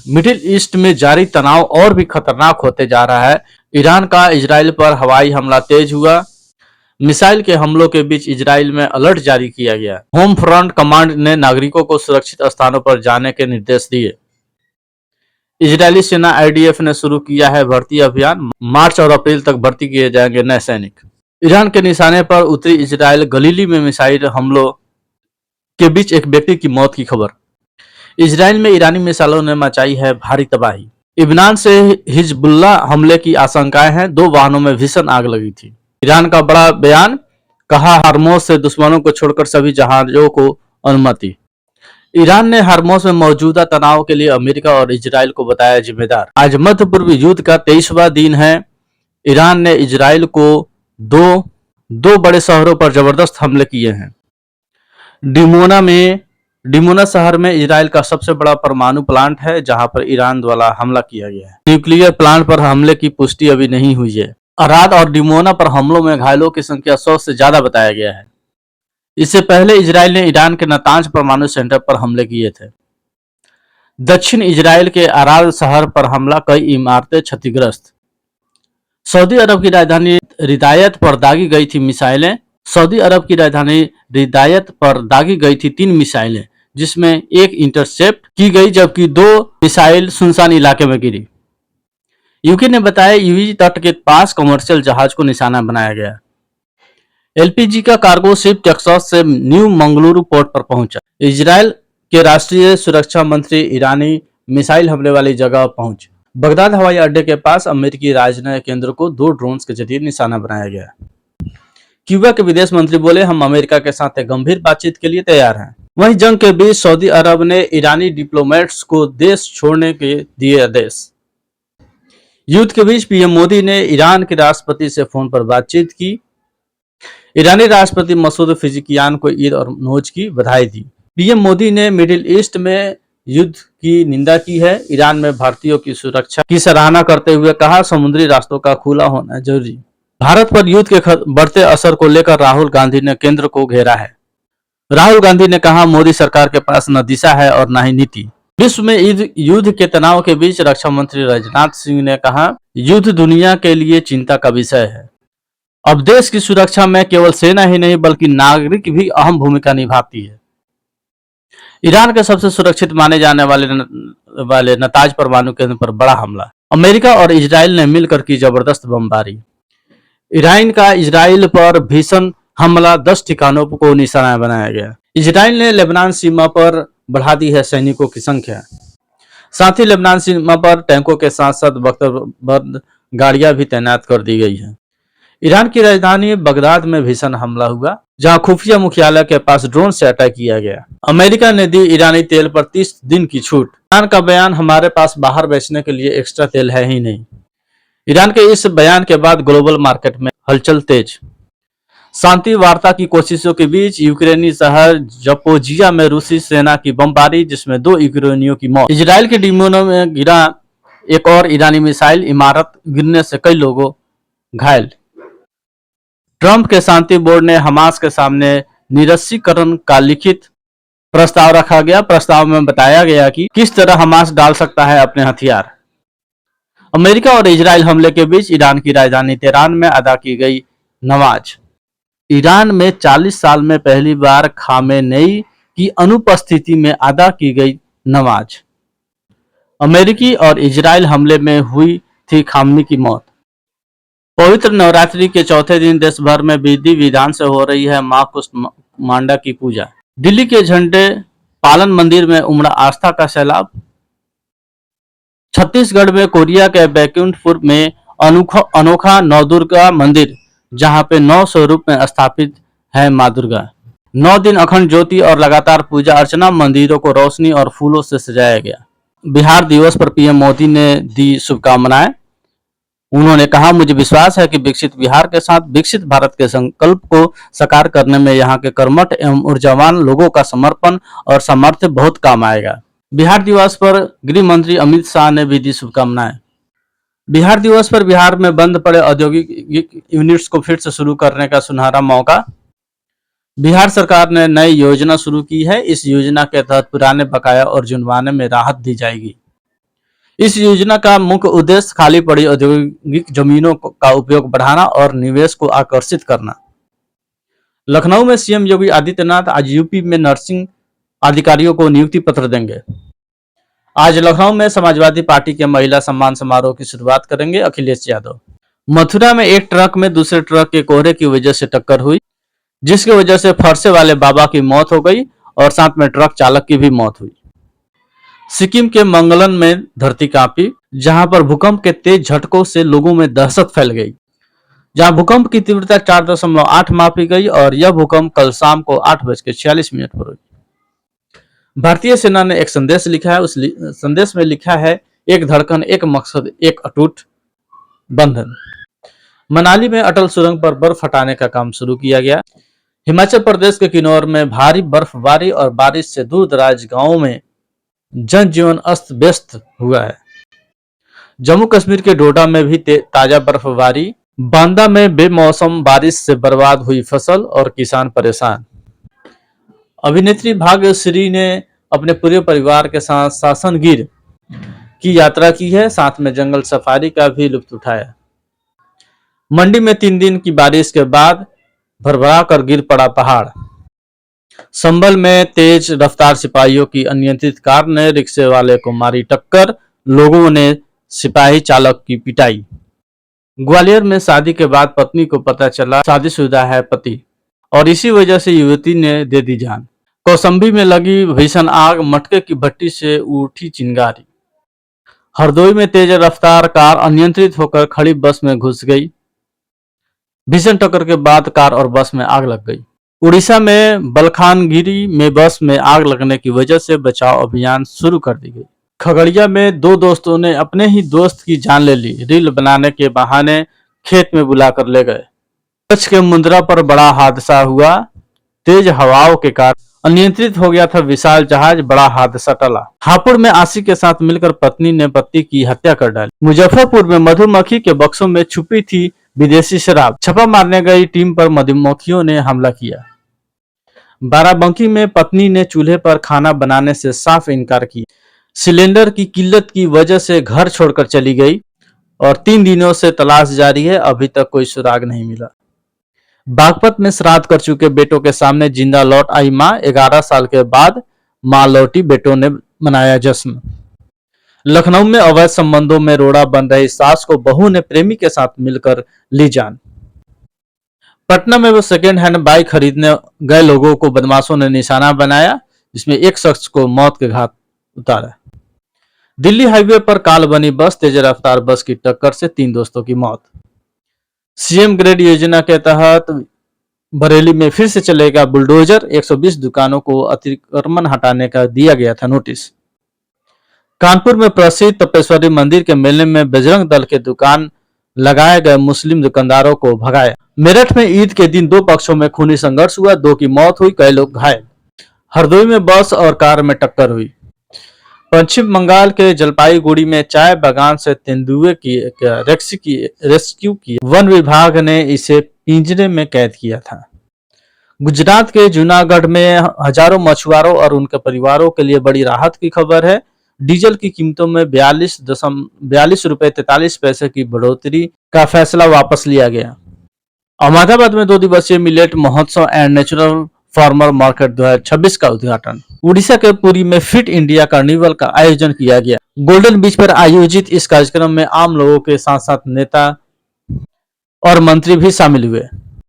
Middle east में जारी तनाव और भी खतरनाक होते जा रहा है। ईरान का इजराइल पर हवाई हमला तेज हुआ। मिसाइल के हमलों के बीच इजराइल में अलर्ट जारी किया गया। होम फ्रंट कमांड ने नागरिकों को सुरक्षित स्थानों पर जाने के निर्देश दिए। इजरायली सेना आईडीएफ ने शुरू किया है भर्ती अभियान। मार्च और अप्रैल तक भर्ती किए जाएंगे नए सैनिक। ईरान के निशाने पर उतरी इजराइल। गलीली में मिसाइल हमलों के बीच एक व्यक्ति की मौत की खबर। इजराइल में ईरानी मिसाइलों ने मचाई है भारी तबाही। इब्नान से हिजबुल्लाह हमले की आशंकाएं हैं। 2 वाहनों में भीषण आग लगी थी। ईरान का बड़ा बयान, कहा हरमोज से दुश्मनों को छोड़कर सभी जहाजों को अनुमति। ईरान ने हरमोज में मौजूदा तनाव के लिए अमेरिका और इजराइल को बताया जिम्मेदार। आज मध्य पूर्व युद्ध का 23वां दिन है। ईरान ने इजराइल को दो बड़े शहरों पर जबरदस्त हमले किए हैं। डिमोना शहर में इजराइल का सबसे बड़ा परमाणु प्लांट है, जहां पर ईरान द्वारा हमला किया गया है। न्यूक्लियर प्लांट पर हमले की पुष्टि अभी नहीं हुई है। अराद और डिमोना पर हमलों में घायलों की संख्या 100 से ज्यादा बताया गया है। इससे पहले इजराइल ने ईरान के नातांज परमाणु सेंटर पर हमले किए थे। दक्षिण इजराइल के अराद शहर पर हमला, कई इमारतें क्षतिग्रस्त। सऊदी अरब की राजधानी रियाद पर दागी गई थी मिसाइलें। सऊदी अरब की राजधानी रियाद पर दागी गई थी 3 मिसाइलें, जिसमें एक इंटरसेप्ट की गई जबकि 2 मिसाइल सुनसान इलाके में गिरी। यूके ने बताया यूएई तट के पास कमर्शियल जहाज को निशाना बनाया गया। एलपीजी का कार्गो शिप टेक्सास से न्यू मंगलुरु पोर्ट पर पहुंचा। इजराइल के राष्ट्रीय सुरक्षा मंत्री ईरानी मिसाइल हमले वाली जगह पहुंचे। बगदाद हवाई अड्डे के पास अमेरिकी राजनयिक केंद्र को 2 ड्रोन्स के जरिए निशाना बनाया गया। क्यूबा के विदेश मंत्री बोले, हम अमेरिका के साथ एक गंभीर बातचीत के लिए तैयार हैं। वहीं जंग के बीच सऊदी अरब ने ईरानी डिप्लोमेट्स को देश छोड़ने के दिए आदेश। युद्ध के बीच पीएम मोदी ने ईरान के राष्ट्रपति से फोन पर बातचीत की। ईरानी राष्ट्रपति मसूद फिजिकियान को ईद और नौरोज की बधाई दी। पीएम मोदी ने मिडिल ईस्ट में युद्ध की निंदा की है। ईरान में भारतीयों की सुरक्षा की सराहना करते हुए कहा, समुद्री रास्तों का खुला होना जरूरी। भारत पर युद्ध के बढ़ते असर को लेकर राहुल गांधी ने केंद्र को घेरा है। राहुल गांधी ने कहा, मोदी सरकार के पास न दिशा है और न ही नीति। विश्व में युद्ध के तनाव के बीच रक्षा मंत्री राजनाथ सिंह ने कहा, युद्ध दुनिया के लिए चिंता का विषय है। अब देश की सुरक्षा में केवल सेना ही नहीं बल्कि नागरिक भी अहम भूमिका निभाती है। ईरान के सबसे सुरक्षित माने जाने वाले नातांज परमाणु केंद्र पर बड़ा हमला। अमेरिका और इजराइल ने मिलकर की जबरदस्त बमबारी। ईरान का इजराइल पर भीषण हमला, 10 ठिकानों को निशाना बनाया गया। इजराइल ने लेबनान सीमा पर बढ़ा दी है सैनिकों की संख्या। साथ ही लेबनान सीमा पर टैंकों के साथ साथ बख्तरबंद गाड़ियां भी तैनात कर दी गई है। ईरान की राजधानी बगदाद में भीषण हमला हुआ, जहां खुफिया मुख्यालय के पास ड्रोन से अटैक किया गया। अमेरिका ने दी ईरानी तेल पर 30 दिन की छूट। ईरान का बयान, हमारे पास बाहर बेचने के लिए एक्स्ट्रा तेल है ही नहीं। ईरान के इस बयान के बाद ग्लोबल मार्केट में हलचल तेज। शांति वार्ता की कोशिशों के बीच यूक्रेनी शहर जपोजिया में रूसी सेना की बमबारी, जिसमें 2 यूक्रेनियों की मौत। इजराइल के डिमोना में गिरा एक और ईरानी मिसाइल, इमारत गिरने से कई लोगों घायल। ट्रंप के शांति बोर्ड ने हमास के सामने निरस्त्रीकरण का लिखित प्रस्ताव रखा गया। प्रस्ताव में बताया गया कि किस तरह हमास डाल सकता है अपने हथियार। अमेरिका और इजराइल हमले के बीच ईरान की राजधानी तेहरान में अदा की गई नमाज। ईरान में 40 साल में पहली बार खामेनेई की अनुपस्थिति में अदा की गई नमाज। अमेरिकी और इजराइल हमले में हुई थी खामनी की मौत। पवित्र नवरात्रि के चौथे दिन देश भर में विधि विधान से हो रही है मां कुष्मांडा की पूजा। दिल्ली के झंडे पालन मंदिर में उमड़ा आस्था का सैलाब। छत्तीसगढ़ में कोरिया के बैकुंठपुर में अनोखा नवदुर्गा मंदिर, जहां पे 9 स्वरूप में स्थापित है मां दुर्गा। 9 दिन अखंड ज्योति और लगातार पूजा अर्चना, मंदिरों को रोशनी और फूलों से सजाया गया। बिहार दिवस पर पीएम मोदी ने दी शुभकामनाएं। उन्होंने कहा, मुझे विश्वास है कि विकसित बिहार के साथ विकसित भारत के संकल्प को साकार करने में यहाँ के कर्मठ एवं ऊर्जावान लोगों का समर्पण और सामर्थ्य बहुत काम आएगा। बिहार दिवस पर गृह मंत्री अमित शाह ने भी दी शुभकामनाएं। बिहार दिवस पर बिहार में बंद पड़े औद्योगिक यूनिट्स को फिर से शुरू करने का सुनहरा मौका। बिहार सरकार ने नई योजना शुरू की है। इस योजना के तहत पुराने बकाया और जुर्माने में राहत दी जाएगी। इस योजना का मुख्य उद्देश्य खाली पड़ी औद्योगिक जमीनों का उपयोग बढ़ाना और निवेश को आकर्षित करना। लखनऊ में सीएम योगी आदित्यनाथ आज यूपी में नर्सिंग अधिकारियों को नियुक्ति पत्र देंगे। आज लखनऊ में समाजवादी पार्टी के महिला सम्मान समारोह की शुरुआत करेंगे अखिलेश यादव। मथुरा में एक ट्रक में दूसरे ट्रक के कोहरे की वजह से टक्कर हुई, जिसकी वजह से फरसे वाले बाबा की मौत हो गई और साथ में ट्रक चालक की भी मौत हुई। सिक्किम के मंगलन में धरती कांपी, जहां पर भूकंप के तेज झटकों से लोगों में दहशत फैल गई। जहां भूकंप की तीव्रता 4.8 मापी गई और यह भूकंप कल शाम को 8:46 पर हुई। भारतीय सेना ने एक संदेश लिखा है। उस संदेश में लिखा है, एक धड़कन, एक मकसद, एक अटूट बंधन। मनाली में अटल सुरंग पर बर्फ हटाने का काम शुरू किया गया। हिमाचल प्रदेश के किन्नौर में भारी बर्फबारी और बारिश से दूर दराज गांवों में जनजीवन अस्त व्यस्त हुआ है। जम्मू कश्मीर के डोडा में भी ताजा बर्फबारी। बांदा में बेमौसम बारिश से बर्बाद हुई फसल और किसान परेशान। अभिनेत्री भाग्यश्री ने अपने पूरे परिवार के साथ सासनगिर की यात्रा की है, साथ में जंगल सफारी का भी लुत्फ उठाया। मंडी में 3 दिन की बारिश के बाद भरभरा कर गिर पड़ा पहाड़। संभल में तेज रफ्तार सिपाहियों की अनियंत्रित कार ने रिक्शे वाले को मारी टक्कर, लोगों ने सिपाही चालक की पिटाई। ग्वालियर में शादी के बाद पत्नी को पता चला शादीशुदा है पति और इसी वजह से युवती ने दे दी जान। कौसंबी में लगी भीषण आग, मटके की भट्टी से उठी चिंगारी। हरदोई में तेज रफ्तार कार अनियंत्रित होकर खड़ी बस में घुस गई। भीषण टक्कर के बाद कार और बस में आग लग गई। उड़ीसा में बलखानगिरी में बस में आग लगने की वजह से बचाव अभियान शुरू कर दी गई। खगड़िया में 2 दोस्तों ने अपने ही दोस्त की जान ले ली, रील बनाने के बहाने खेत में बुलाकर ले गए। कच्छ के मुंद्रा पर बड़ा हादसा हुआ, तेज हवाओं के कारण अनियंत्रित हो गया था विशाल जहाज, बड़ा हादसा टला। हापुड़ में आशिक के साथ मिलकर पत्नी ने पति की हत्या कर डाली। मुजफ्फरपुर में मधुमक्खी के बक्सों में छुपी थी विदेशी शराब, छापा मारने गई टीम पर मधुमक्खियों ने हमला किया। बाराबंकी में पत्नी ने चूल्हे पर खाना बनाने से साफ इनकार किया। सिलेंडर की किल्लत की वजह से घर छोड़कर चली गई और 3 दिनों से तलाश जारी है, अभी तक कोई सुराग नहीं मिला। बागपत में श्राद्ध कर चुके बेटों के सामने जिंदा लौट आई मां, 11 साल के बाद मां लौटी, बेटों ने मनाया जश्न। लखनऊ में अवैध संबंधों में रोड़ा बन रही सास को बहू ने प्रेमी के साथ मिलकर ली जान। पटना में वो सेकेंड हैंड बाइक खरीदने गए लोगों को बदमाशों ने निशाना बनाया, जिसमें एक शख्स को मौत के घाट उतारा। दिल्ली हाईवे पर काल बनी बस, तेज रफ्तार बस की टक्कर से 3 दोस्तों की मौत। सीएम ग्रेड योजना के तहत बरेली में फिर से चलेगा बुलडोजर, 120 दुकानों को अतिक्रमण हटाने का दिया गया था नोटिस। कानपुर में प्रसिद्ध तपेश्वरी मंदिर के मेले में बजरंग दल के दुकान लगाए गए मुस्लिम दुकानदारों को भगाया। मेरठ में ईद के दिन 2 पक्षों में खूनी संघर्ष हुआ, 2 की मौत हुई, कई लोग घायल। हरदोई में बस और कार में टक्कर हुई। पश्चिम बंगाल के जलपाईगुड़ी में चाय बागान से तेंदुए की रेस्क्यू किया। वन विभाग ने इसे पिंजरे में कैद किया था। गुजरात के जूनागढ़ में हजारों मछुआरों और उनके परिवारों के लिए बड़ी राहत की खबर है। डीजल की कीमतों में 42 रुपए 43 पैसे की बढ़ोतरी का फैसला वापस लिया गया। अहमदाबाद में 2 दिवसीय मिलेट महोत्सव एंड नेचुरल फार्मर मार्केट 2026 का उद्घाटन। उड़ीसा के पुरी में फिट इंडिया कार्निवल का आयोजन किया गया। गोल्डन बीच पर आयोजित इस कार्यक्रम में आम लोगों के साथ साथ नेता और मंत्री भी शामिल हुए।